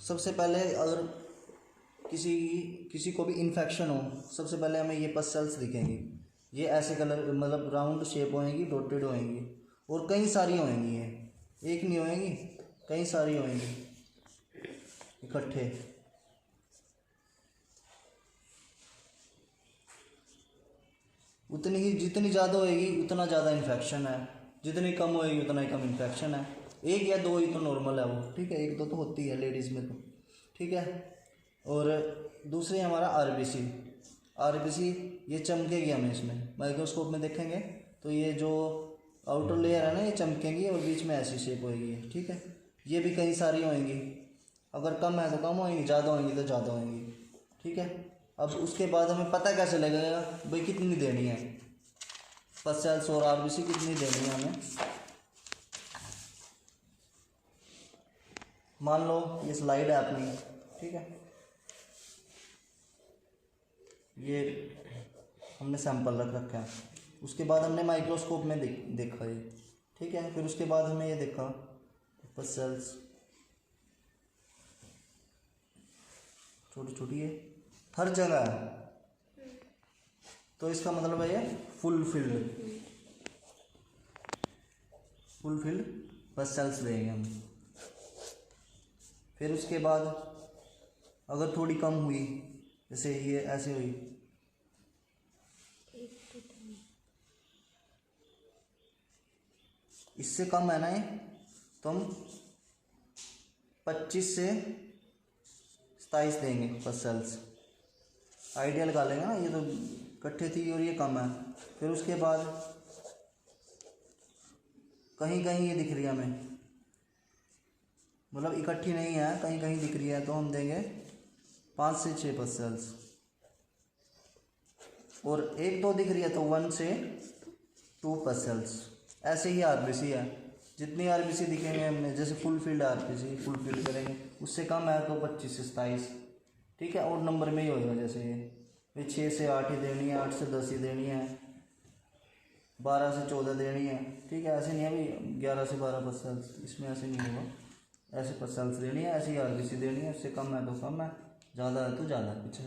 सबसे पहले अगर किसी किसी को भी इन्फेक्शन हो, सबसे पहले हमें ये पस सेल्स दिखेंगी। ये ऐसे कलर मतलब राउंड शेप होएंगी, डॉटेड होएंगी और कई सारी होएंगी। ये एक नहीं होएंगी, कई सारी होएंगी इकट्ठे। उतनी ही जितनी ज़्यादा होएगी उतना ज़्यादा इन्फेक्शन है, जितनी कम होएगी उतना ही कम इन्फेक्शन है। एक या दो ही तो नॉर्मल है वो, ठीक है, एक दो तो होती है लेडीज़ में तो, ठीक है। और दूसरी हमारा आरबीसी। आरबीसी ये चमकेगी हमें, इसमें माइक्रोस्कोप में देखेंगे तो ये जो आउटर लेयर है ना ये चमकेंगी और बीच में ऐसी शेप होएगी, ठीक है। ये भी कई सारी होएंगी, अगर कम है तो कम होएंगी, ज़्यादा होएंगी तो ज़्यादा होएंगी, ठीक है। अब उसके बाद हमें पता कैसे लगेगा भाई कितनी देनी है पस सेल्स और आरबीसी कितनी देनी है हमें। मान लो ये स्लाइड है अपनी, ठीक है, ये हमने सैंपल रख रखा है। उसके बाद हमने माइक्रोस्कोप में देखा ये, ठीक है। फिर उसके बाद हमें ये देखा पस सेल्स छोटी छोटी है, हर जगह है, तो इसका मतलब है ये फुल फिल्ड पस सेल्स देंगे हम। फिर उसके बाद अगर थोड़ी कम हुई, जैसे ये ऐसे हुई, इससे कम है ना ये, तो हम 25 से 27 देंगे पस सेल्स। आइडिया लगा लेंगे ना, ये तो इकट्ठे थी और ये कम है। फिर उसके बाद कहीं कहीं ये दिख रही है हमें, मतलब इकट्ठी नहीं है, कहीं कहीं दिख रही है, तो हम देंगे 5 से 6 पस सेल्स। और एक दो दिख रही है तो 1 से 2 पस सेल्स। ऐसे ही आरबीसी है, जितनी आरबीसी दिखेंगे हमने, जैसे full field RBC full field करेंगे, उससे कम है तो 25 से 27, ठीक है। और नंबर में ही होगा, जैसे ये 6 से 8 ही देनी है, 8 से 10 ही देनी है, 12 से 14 देनी है, ठीक है। ऐसे नहीं है भाई 11 से 12 पस सेल्स, इसमें ऐसे नहीं होगा, ऐसे पस सेल्स देनी है, ऐसी आरबीसी देनी है। इससे कम है तो कम है, ज़्यादा है तो ज़्यादा। पीछे